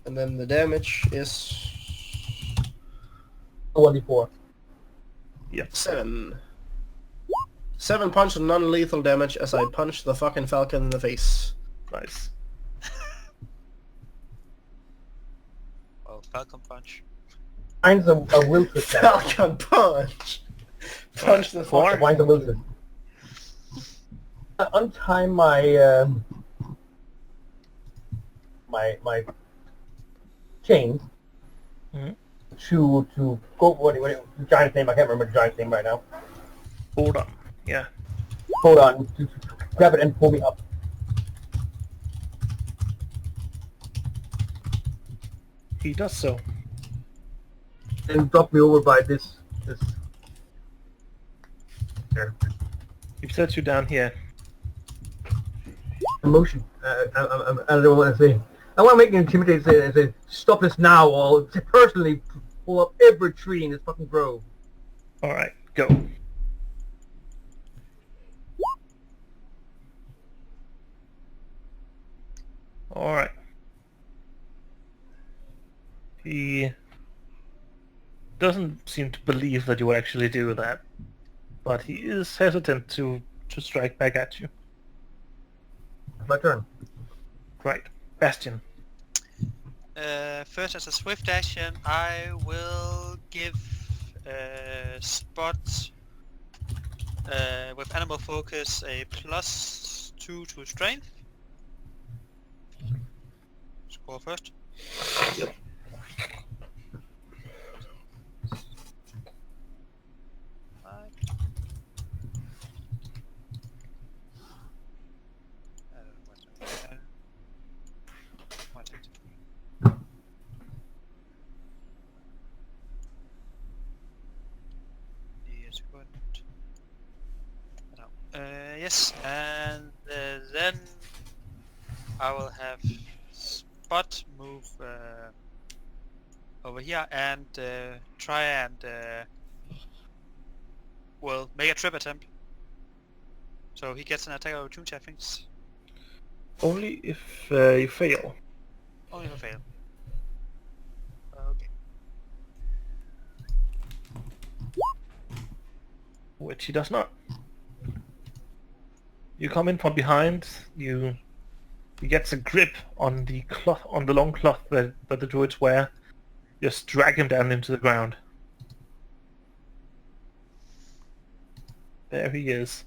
And then the damage is 1d4. Yep. 7. 7 punch and non-lethal damage as I punch the fucking falcon in the face. Nice. Oh, Falcon Punch. Mine's a will twist. Falcon punch! Punch the Four. fucking... Mine's a will twist. Untie my my chain to go. What the giant's name? I can't remember the giant's name right now. Hold on. Yeah. Hold on, to grab it and pull me up. He does so. And drop me over by this. There. He sets you down here. Emotion. I don't know what to say. I want to make an intimidate and say, stop this now, or personally pull up every tree in this fucking grove. Alright, go. Alright. He doesn't seem to believe that you would actually do that, but he is hesitant to strike back at you. My turn. Right. Bastion. First, as a swift action, I will give Spot with Animal Focus a +2 to Strength. Score first. Yep. Yes, and then I will have Spot move over here and try and well, make a trip attempt. So he gets an attack of opportunity, I think. Only if you fail. Only if I fail. Okay. Which he does not. You come in from behind, he gets a grip on the cloth, on the long cloth that the druids wear. Just drag him down into the ground. There he is.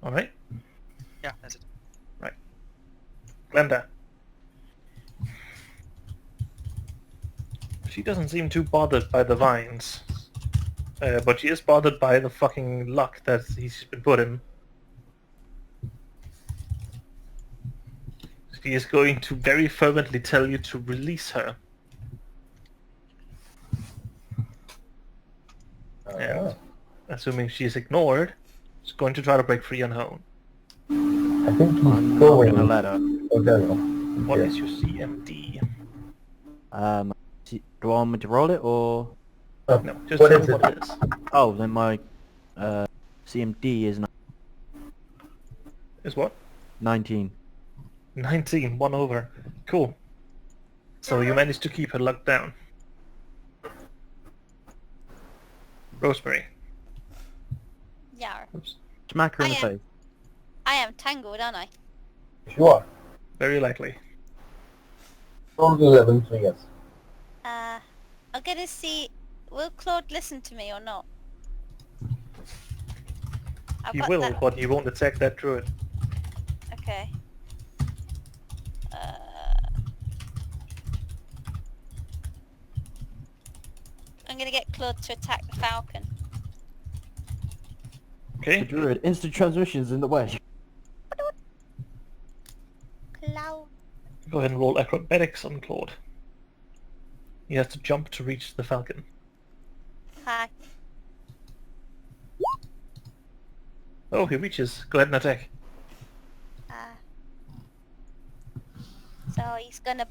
Alright. Yeah, that's it. Right. Glenda. She doesn't seem too bothered by the vines. But she is bothered by the fucking luck that he's been put in. She is going to very fervently tell you to release her. And, assuming she is ignored, she's going to try to break free on her own. I think he's I'm going. not gonna let her. Oh, there you go. What is your CMD? Do I want me to roll it or? No, just What tell is me it? what it is. Oh, then my CMD is Is what? 19. 19, 1 over. Cool. So you managed to keep her luck down. Rosemary. Yeah. Oops. Smack her in the I face. I am tangled, aren't I? Sure. Very likely. Roll 11, so yes. I'm gonna see. Will Claude listen to me or not? I've He got will, that- but he won't attack that druid. Okay. I'm gonna get Claude to attack the falcon. Okay. The druid, instant transmissions in the way. Cloud. Go ahead and roll acrobatics on Claude. He has to jump to reach the falcon. Hi. Oh, he reaches. Go ahead and attack. So he's gonna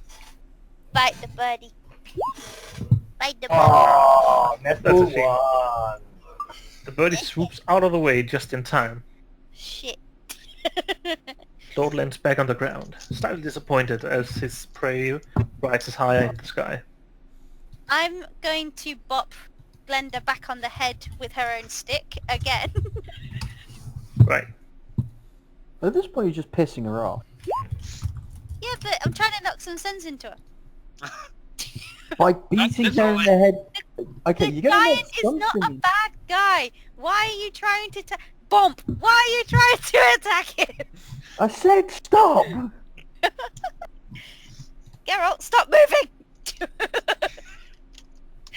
bite the birdie. Bite the birdie. Oh, That's a natural shame. one. birdie swoops out of the way just in time. Shit. Claude lands back on the ground, slightly disappointed as his prey rises higher in the sky. I'm going to bop Blender back on the head with her own stick again. Right. At this point, you're just pissing her off. Yeah, but I'm trying to knock some sense into her. By beating her in the head. Okay, The you're gonna giant make is not a something. bad guy. Why are you trying to Bomp! Why are you trying to attack him? I said stop! Geralt, stop moving!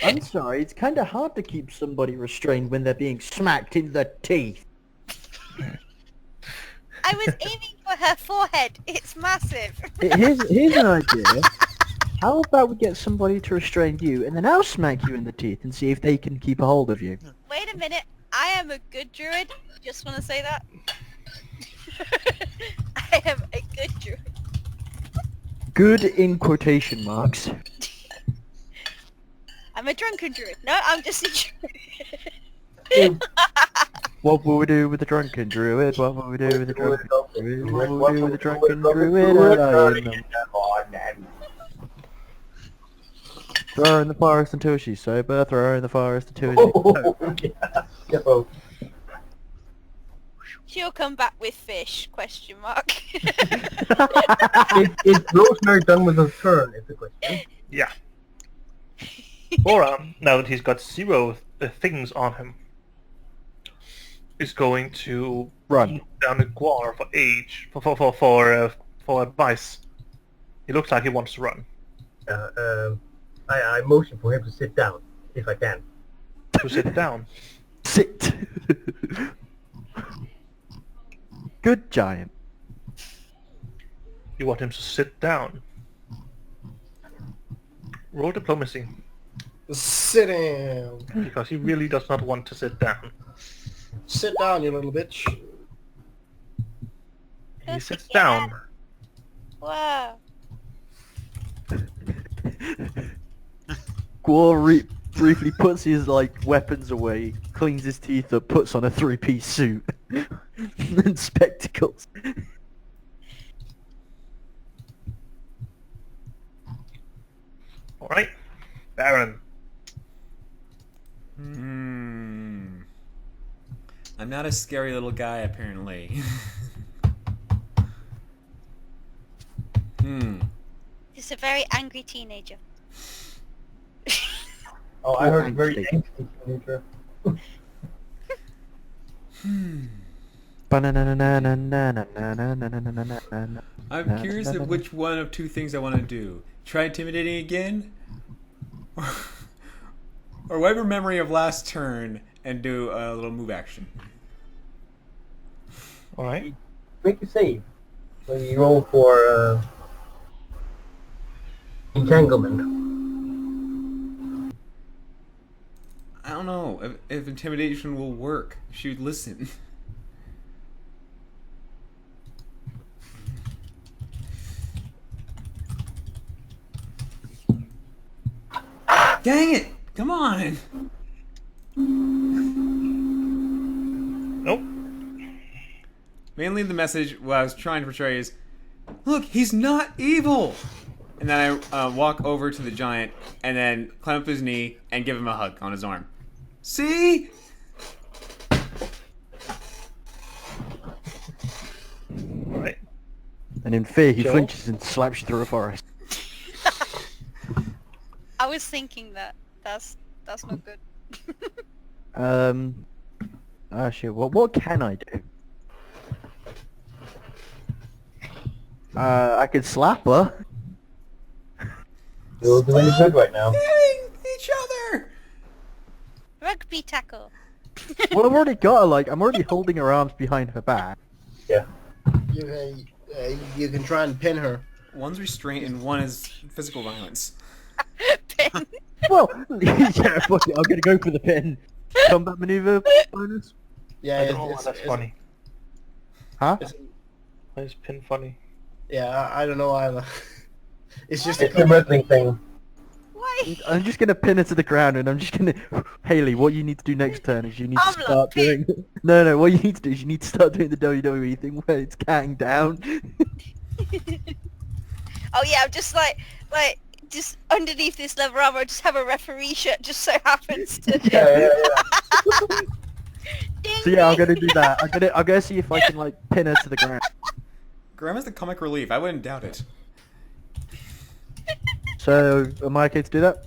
I'm sorry, it's kind of hard to keep somebody restrained when they're being smacked in the teeth. I was aiming for her forehead. It's massive. Here's an idea. How about we get somebody to restrain you, and then I'll smack you in the teeth and see if they can keep a hold of you. Wait a minute. I am a good druid. Just want to say that. I am a good druid. Good in quotation marks. I'm a drunken druid. No, I'm just a druid. What will we do with the drunken druid? What will we do with the drunken druid? What will we do with the drunken druid? Throw her in the forest until she's sober. Throw her in the forest until she's sober. Yeah, bro. She'll come back with fish? Question mark. Is Rosemary done with her turn, is the question. Yeah. Bora, now that he's got 0 things on him, is going to Run. look down at Guar for age, for advice. He looks like he wants to run. I motion for him to sit down, if I can. To sit down. Sit. Good giant. You want him to sit down. Roll diplomacy, Sit down. because he really does not want to sit down. Sit down, you little bitch. He sits Yeah. down. Wow. Guar briefly puts his weapons away, cleans his teeth up, puts on a 3-piece suit and spectacles. Alright. Baron. I'm not a scary little guy, apparently. He's a very angry teenager. Oh, I heard angsty. very angsty teenager. I'm curious of which one of 2 things I want to do. Try intimidating again? Or wipe a memory of last turn and do a little move action. Alright. Make a save. When you roll for entanglement. I don't know if intimidation will work. She would listen. Dang it! Come on! Nope. Mainly the message what I was trying to portray is, look, he's not evil! And then I walk over to the giant and then climb up his knee and give him a hug on his arm. See? Alright. And in fear, he Joe? flinches and slaps you through a forest. I was thinking that. That's not good. Oh shit, what can I do? I could slap her. You'll do any good right now. Hitting each other! Rugby tackle. Well, I've already got her, I'm already holding her arms behind her back. Yeah. You can try and pin her. One's restraint and one is physical violence. Pin. Well, yeah, fuck it, I'm gonna go for the pin. Combat maneuver bonus? Yeah, I don't know why that's funny. Huh? Why is pin funny? Yeah, I don't know either. It's just It's a wrestling thing. Why I'm just gonna pin her to the ground, and I'm just gonna. Haley, what you need to do next turn is you need to I'm not start doing. No. What you need to do is you need to start doing the WWE thing where it's catting down. Oh yeah, I'm just like just underneath this leather armor, I just have a referee shirt. Just so happens to. Yeah. Ding, So yeah, I'm ding. gonna do that. I'm gonna see if I can like pin her to the ground. Grandma's the comic relief. I wouldn't doubt it. So am I okay to do that?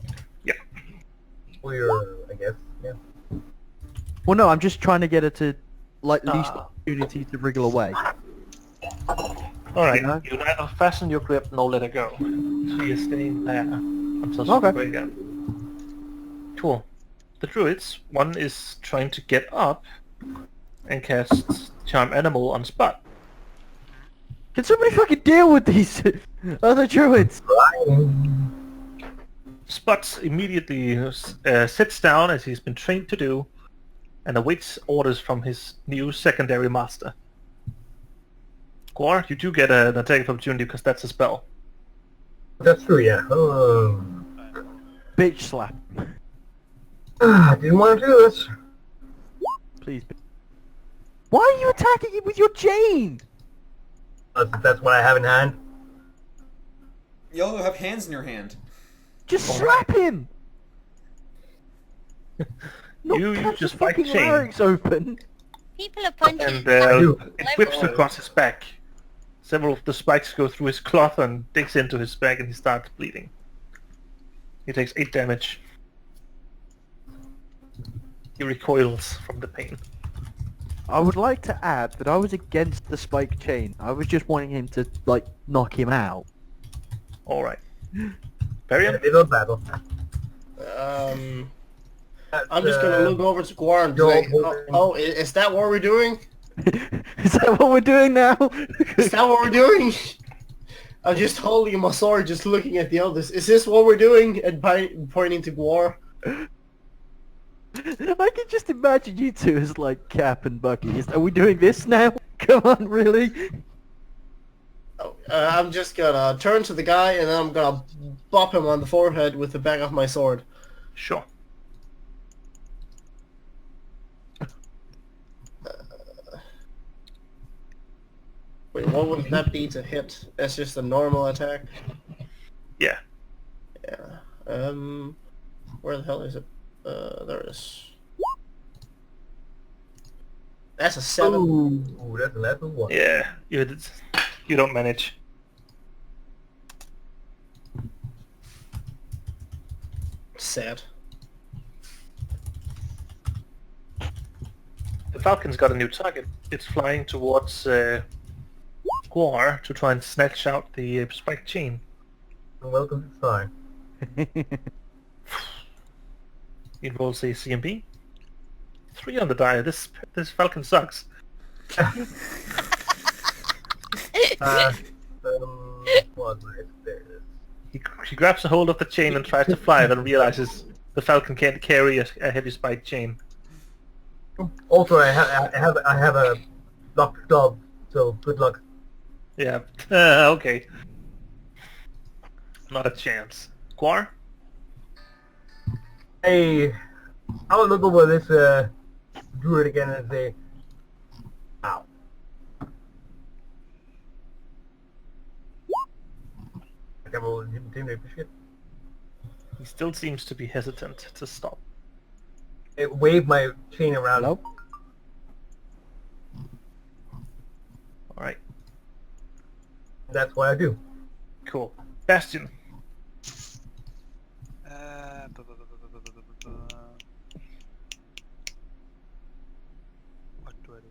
We're, I guess. Yeah. Well, no. I'm just trying to get her to like least Ah. opportunity to wriggle away. Alright, Yeah. you neither fasten your grip nor let it go. So you're staying there until Okay. okay. Again. Cool. The druids, one is trying to get up and cast Charm Animal on Spot. Can somebody fucking deal with these other druids? Spot immediately sits down as he's been trained to do and awaits orders from his new secondary master. Gwar, you do get an attack of opportunity because that's a spell. That's true, yeah. Bitch slap. I didn't want to do this. Please. Why are you attacking him with your chain? That's what I have in hand. You also have hands in your hand. Just slap him! Not You cut just his fight fucking chain. larynx open. People are punching. And do. it whips across his back. Several of the spikes go through his cloth and digs into his back and he starts bleeding. He takes 8 damage. He recoils from the pain. I would like to add that I was against the spike chain. I was just wanting him to, like, knock him out. Alright. Varian? Little battle. I'm just gonna look over to Gwar and say, is that what we're doing? Is that what we're doing now? Is that what we're doing? I'm just holding my sword, just looking at the others. Is this what we're doing? And pointing to Gwar. I can just imagine you two as, like, Cap and Bucky. Are we doing this now? Come on, really? I'm just gonna turn to the guy and then I'm gonna bop him on the forehead with the back of my sword. Sure. Wait, what would that be to hit? That's just a normal attack? Yeah. Yeah. Where the hell is it? There it is. That's a 7. Ooh, that's a level 1. Yeah. You don't manage. Sad. The Falcon's got a new target. It's flying towards Gwar to try and snatch out the spike chain. Welcome to Star. It rolls a CMB. 3 on the die. This Falcon sucks. What is this? He grabs a hold of the chain and tries to fly, then realizes the Falcon can't carry a heavy spike chain. Also, I have a locked glove, so good luck. Yeah. Okay. Not a chance. Gwar? Hey, I'll look over this druid again and say, ow. I will intimidate the shit. He still seems to be hesitant to stop. Wave my chain around. Nope. Alright. That's what I do. Cool. Bastion. What do I do?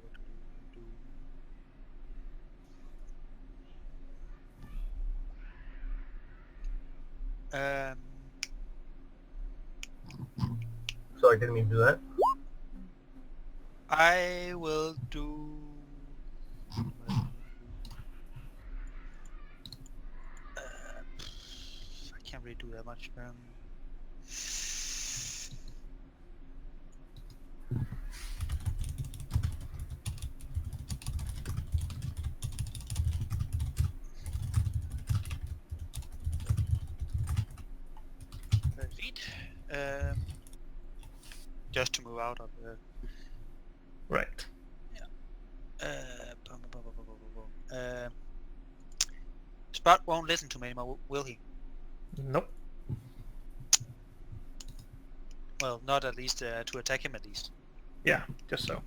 Sorry, I didn't mean to do that. I will do. I can't really do that much. Just to move out of the... Right. Spot won't listen to me anymore, will he? Nope. Well, not at least to attack him at least. Yeah, just so.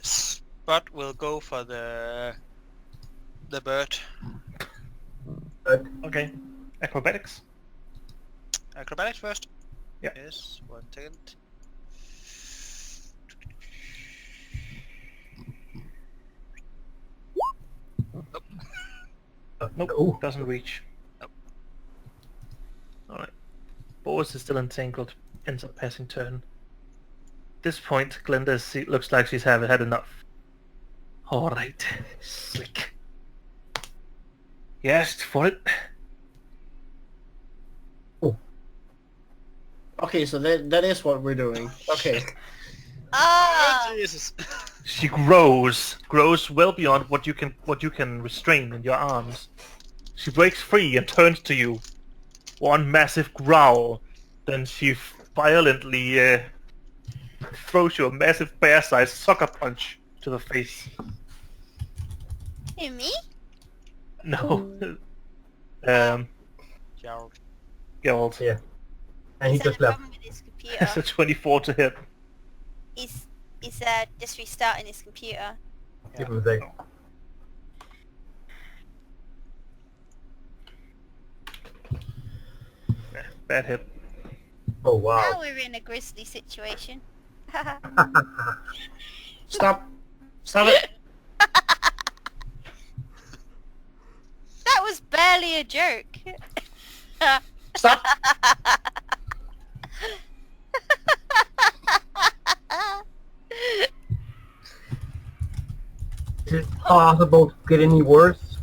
Spot will go for the bird. Okay. Acrobatics. Acrobatics first? Yeah. Yes, 1 second. Nope, Oh, doesn't reach. Nope. Alright. Boris is still entangled, ends up passing turn. At this point, Glenda looks like she's had enough. Alright, slick. You asked for it. Okay, so that is what we're doing. Okay. Ah! Jesus. She grows well beyond what you can restrain in your arms. She breaks free and turns to you. One massive growl, then she violently throws you a massive bear-sized sucker punch to the face. Who, me? No. Gerald. Geralt. yeah. And he He's had just a left. problem with his That's computer. a 24 to hit. He's just restarting his computer. Give him a sec. Bad hit. Oh Now wow. we're in a grisly situation. Stop. Stop it. That was barely a joke. Stop. Is it possible to get any worse?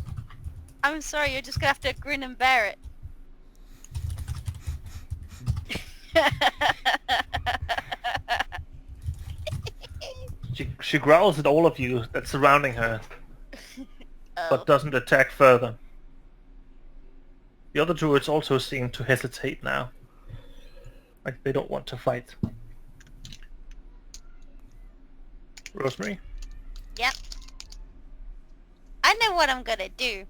I'm sorry, you're just gonna have to grin and bear it. She growls at all of you that's surrounding her, Oh. but doesn't attack further. The other druids also seem to hesitate now. Like they don't want to fight. Rosemary? Yep. I know what I'm gonna do.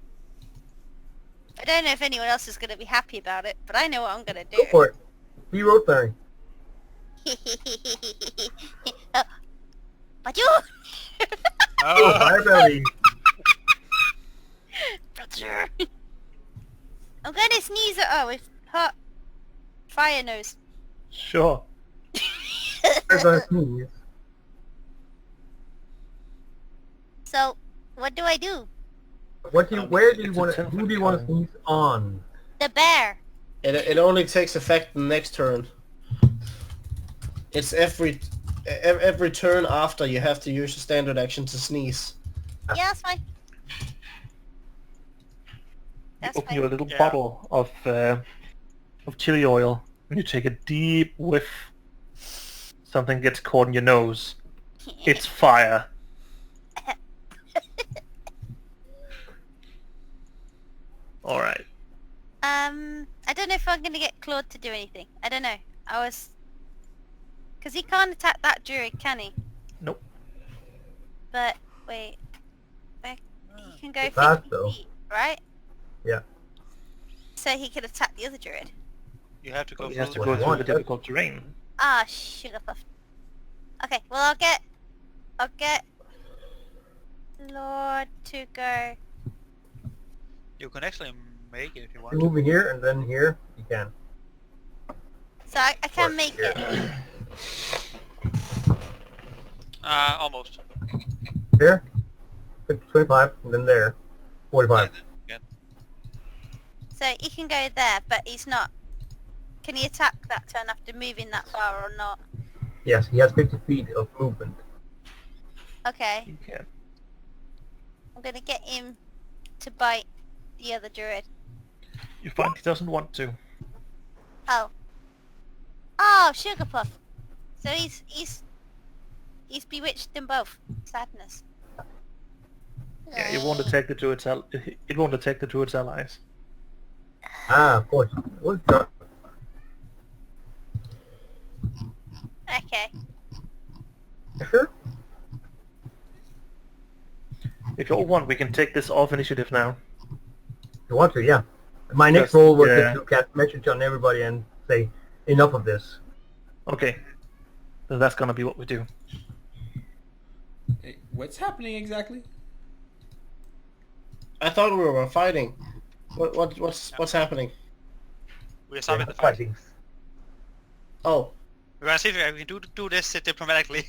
I don't know if anyone else is gonna be happy about it, but I know what I'm gonna do. Go for it. Be road fairy. Oh. But you! Oh, firebelly. Brother. I'm gonna sneeze at her with hot fire nose. Sure. Firebelly sneeze. So, what do I do? What do you? Where do you It's a want? 10 Who do you want to foot sneeze on? The bear. It only takes effect the next turn. It's every turn after you have to use a standard action to sneeze. Yeah, that's fine. You That's open fine. your little Yeah. bottle of chili oil and you take a deep whiff. Something gets caught in your nose. It's fire. Alright. I don't know if I'm gonna get Claude to do anything. I don't know. Because he can't attack that druid, can he? Nope. But, wait. He can go 50 Fast, though. feet, right? Yeah. So he could attack the other druid. You have to go He has to through go What? through the difficult terrain. Ah, Sugarpuff. Okay, well I'll get Lord to go. You can actually make it if you You want. move it here and then here. You can. So I can Or make here. it. Almost. Here. 25 and then there. 45. Yeah. So he can go there, but he's not. Can he attack that turn after moving that far or not? Yes, he has 50 feet of movement. Okay, You can. I'm gonna get him to bite the other druid. You find he doesn't want to. Oh. Oh, Sugarpuff. So he's bewitched them both. Sadness. Yeah, it won't detect it to its it won't detect it to its allies. Ah, of course. Well, sure. Okay. Sure. If you all want, we can take this off initiative now. If you want to, yeah. My next Just, role was yeah. to cast message on everybody and say, enough of this. Okay. Then that's gonna be what we do. Hey, what's happening exactly? I thought we were fighting. What's happening? We're stopping the fight. Fighting. Oh, We're gonna see if we can do this diplomatically.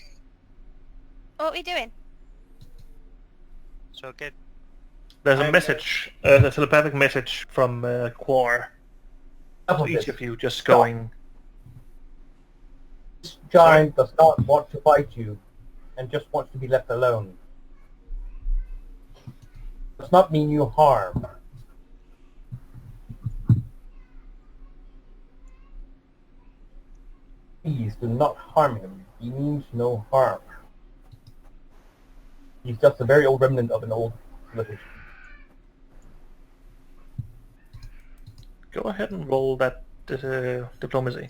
What are we doing? So get... There's a I'm, message, a telepathic message from Quar. Enough To of each this. of you just going, This giant does not want to fight you and just wants to be left alone. Does not mean you harm. Please do not harm him. He means no harm. He's just a very old remnant of an old civilization. go ahead and roll that diplomacy.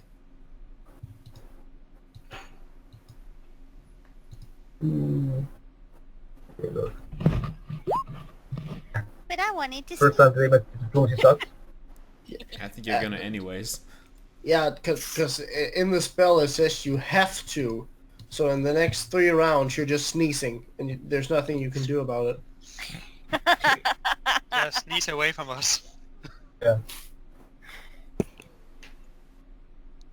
Okay, look. But I wanted to First see. time today, my diplomacy sucks. I think you're gonna anyways. yeah, because in the spell it says you have to. So in the next 3 rounds you're just sneezing, and there's nothing you can do about it. Just sneeze away from us. Yeah.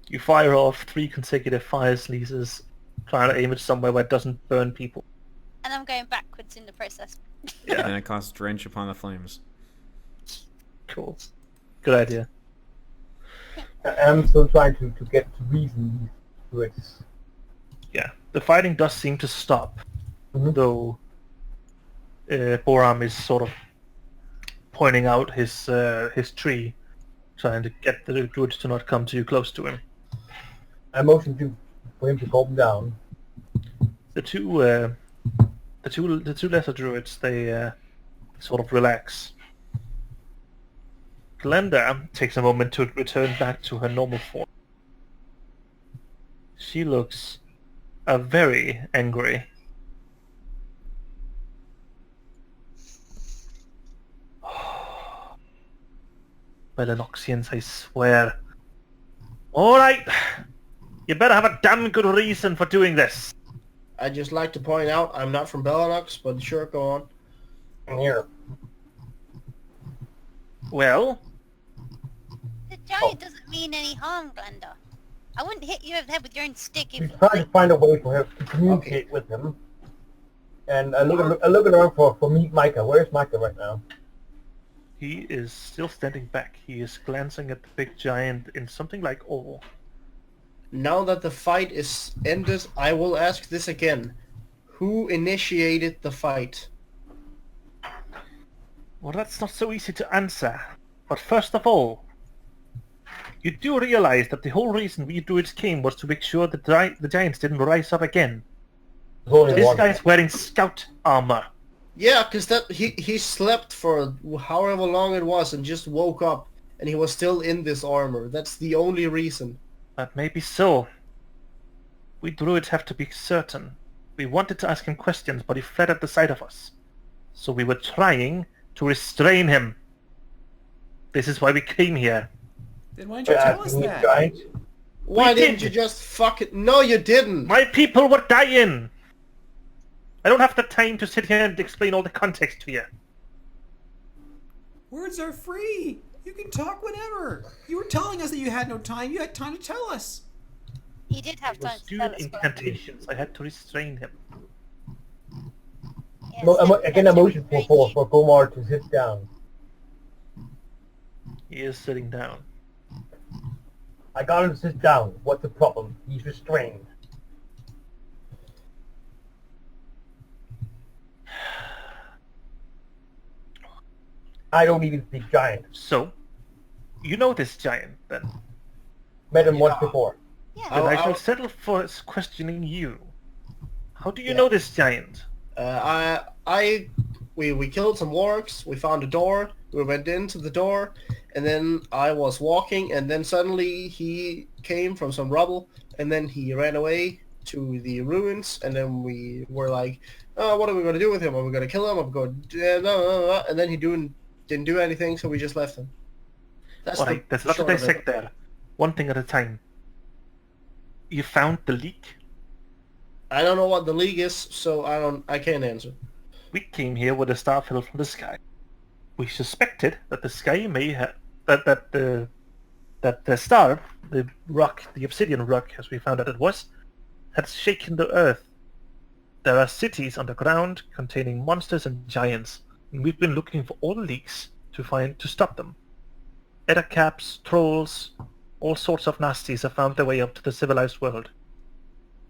You fire off 3 consecutive fire sneezes, trying to aim it somewhere where it doesn't burn people. And I'm going backwards in the process. And then it casts drench upon the flames. Cool. Good idea. I'm still trying to get to reason to it. Yeah, the fighting does seem to stop, though Boram is sort of pointing out his tree, trying to get the druids to not come too close to him. I motioned for him to calm down. The two lesser druids, they sort of relax. Glenda takes a moment to return back to her normal form. She looks very angry. Melanoxians, I swear. Alright! You better have a damn good reason for doing this. I'd just like to point out I'm not from Bellonox, but sure, go on. And here. Well, The giant doesn't mean any harm, Glenda. I wouldn't hit you over the head with your own stick We're if... trying to find a way for him to communicate with him. And I look around for Micah. Where's Micah right now? he is still standing back. He is glancing at the big giant in something like awe. Now that the fight is ended, I will ask this again. Who initiated the fight? Well, that's not so easy to answer. But first of all, you do realize that the whole reason we druids came was to make sure that the giants didn't rise up again. There's only This one. guy's wearing scout armor. Yeah, because he slept for however long it was and just woke up and he was still in this armor. That's the only reason. That may be so. We druids have to be certain. We wanted to ask him questions, but he fled at the sight of us. So we were trying to restrain him. This is why we came here. Then why didn't you tell us that? Giant. Why We didn't did. you just fuck it? No, you didn't! My people were dying! I don't have the time to sit here and explain all the context to you. Words are free. You can talk whenever. You were telling us that you had no time. You had time to tell us. He did have He was time to doing tell us. but- incantations. I had to restrain him. Yes, Again, a motion for Gomar to sit down. He is sitting down. I got him to sit down. What's the problem? He's restrained. I don't even speak giant. So, you know this giant, then. Met him once before. Yeah. Then I shall I'll- settle for questioning you. How do you Yeah. know this giant? I we killed some orcs, we found a door, we went into the door, and then I was walking, and then suddenly he came from some rubble, and then he ran away to the ruins, and then we were like, oh, what are we going to do with him? Are we going to kill him? Are we going to... And then he didn't do anything, so we just left him. That's Alright, there's a lot to short of it. dissect there. One thing at a time. You found the leak. I don't know what the league is, so I can't answer. We came here with a star fell from the sky. We suspected that the sky may have that the star, the rock, the obsidian rock, as we found out it was, had shaken the earth. There are cities underground containing monsters and giants, and we've been looking for all the leaks to stop them. Ettercaps, trolls, all sorts of nasties have found their way up to the civilized world.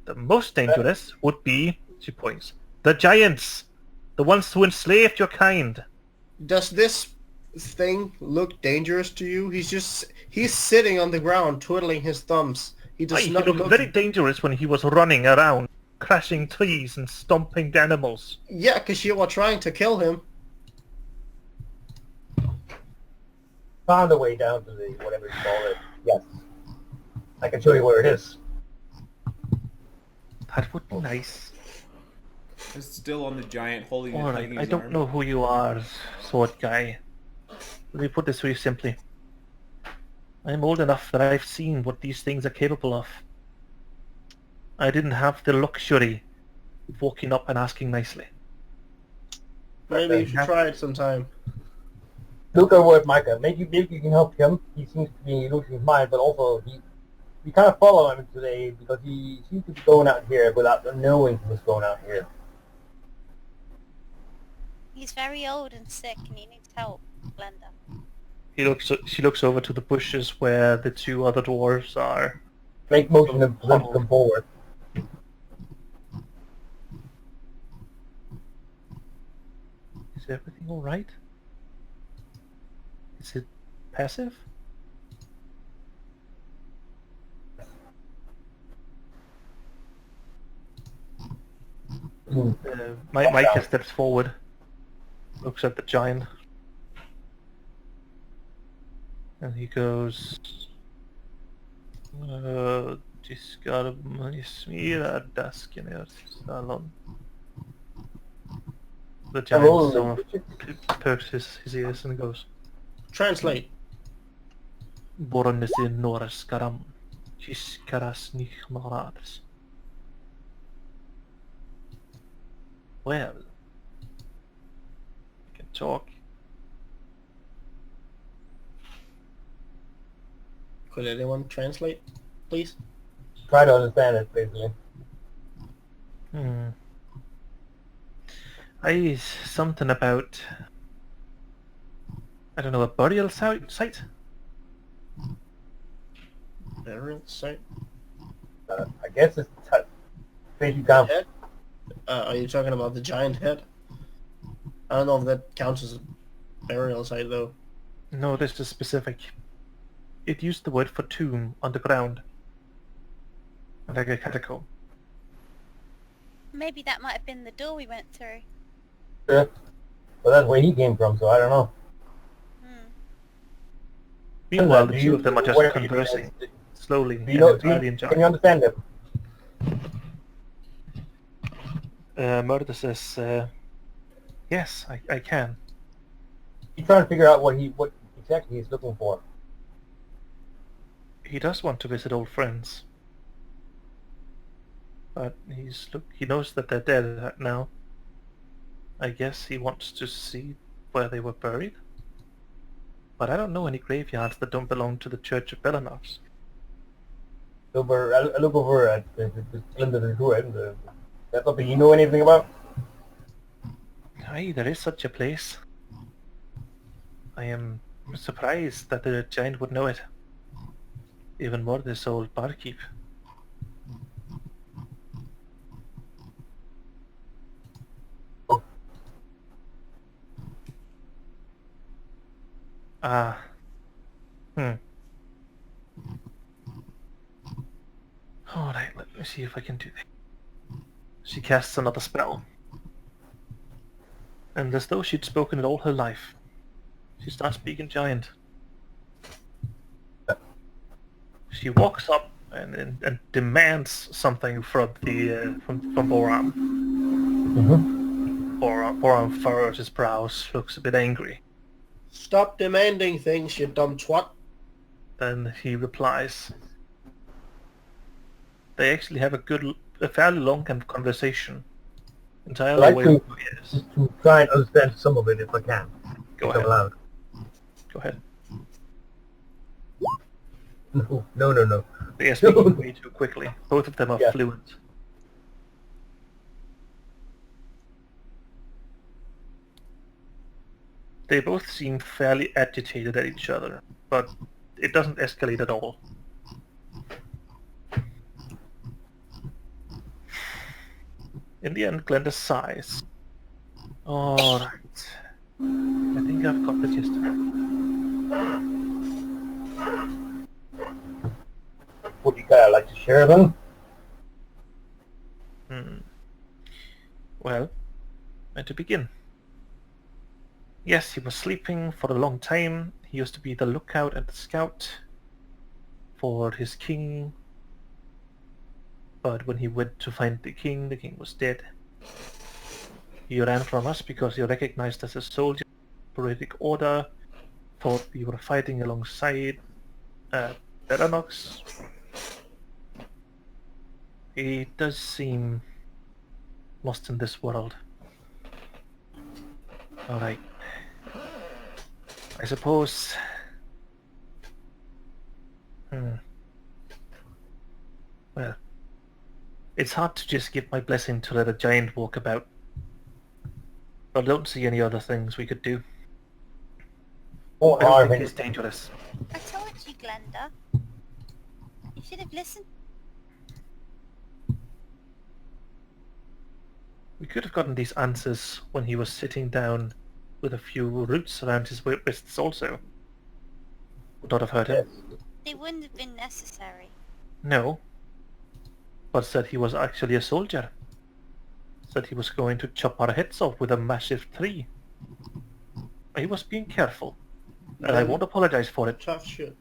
The most dangerous would be, she points, the giants, the ones who enslaved your kind. Does this thing look dangerous to you? He's sitting on the ground twiddling his thumbs. He does He not looked look... very dangerous when he was running around, crashing trees and stomping the animals. Yeah, because you were trying to kill him. Found a way down to the whatever you call it. Yes. I can show you where it is. That would be nice. It's still on the giant, holding Alright, his I don't arm. know who you are, sword guy. Let me put this very simply. I'm old enough that I've seen what these things are capable of. I didn't have the luxury of walking up and asking nicely. Maybe you should try it sometime. Look over at Micah. Maybe you can help him. He seems to be losing his mind, but also we kind of follow him today because he seems to be going out here without knowing what's going on here. He's very old and sick and he needs help, Glenda. She looks over to the bushes where the two other dwarves are. Make motion to come forward. Is everything alright? Is it passive? Micah steps forward, looks at the giant, and he goes, "Diskar smira daskener salon." The giant sort of perks his ears and goes, Translate. "Bornesi noras karam, chiskaras nichmarades." Well, I can talk. Could anyone translate, please? Try to understand it, basically. Something about, I don't know, a burial site? Burial site? I guess it's basically kind of Head? Are you talking about the giant head? I don't know if that counts as a burial site though. No, this is specific. It used the word for tomb underground. Like a catacomb. Maybe that might have been the door we went through. well, that's where he came from, so I don't know. Meanwhile, Do the you- two of them are just whatever you conversing, guys- slowly Do and you know, entirely in can you understand it? Murder says, yes, I can. He's trying to figure out what exactly he's looking for. He does want to visit old friends. But he knows that they're dead now. I guess he wants to see where they were buried. But I don't know any graveyards that don't belong to the Church of Belanars. I look over at the Glinda the Druid. That's something you know anything about? Aye, there is such a place. I am surprised that the giant would know it. Even more this old barkeep. Ah. Alright, let me see if I can do that. She casts another spell. And as though she'd spoken it all her life, she starts speaking giant. She walks up and demands something from Boram. Mm-hmm. Boram furrows his brows, looks a bit angry. Stop demanding things, you dumb twat. Then he replies. They actually have a fairly long conversation. Entirely I'd away like from years. to try and understand some of it if I can. Go If I'm ahead. allowed. Go ahead. No. They are speaking way too quickly. Both of them are Yeah. fluent. They both seem fairly agitated at each other, but it doesn't escalate at all. In the end, Glenda sighs. Alright. I think I've got the gist of it. Would you guys like to share them? Well, where to begin? Yes, he was sleeping for a long time. He used to be the lookout and the scout for his king. But when he went to find the king was dead. He ran from us because he recognized us as soldiers of the Operatic Order, thought we were fighting alongside Beranox. He does seem lost in this world. Alright. I suppose... Well, it's hard to just give my blessing to let a giant walk about. But I don't see any other things we could do. Or I don't are think they? it's dangerous. I told you, Glenda. You should have listened. We could have gotten these answers when he was sitting down with a few roots around his wrists also. Would not have hurt him. Yes. They wouldn't have been necessary. No. But said he was actually a soldier. Said he was going to chop our heads off with a massive tree. He was being careful. And I won't apologize for it. Tough shit.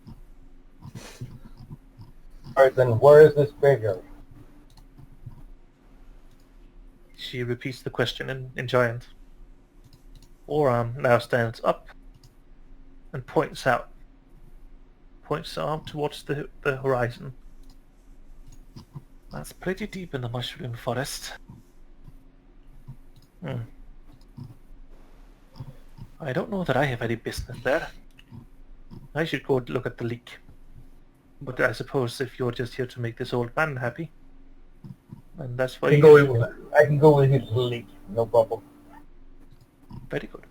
Alright then, where is this graveyard? She repeats the question in giant. Oram now stands up and points out. Points out towards the horizon. That's pretty deep in the mushroom forest. I don't know that I have any business there. I should go look at the leak. But I suppose if you're just here to make this old man happy, and that's why I can go with you to the leak, no problem. Very good.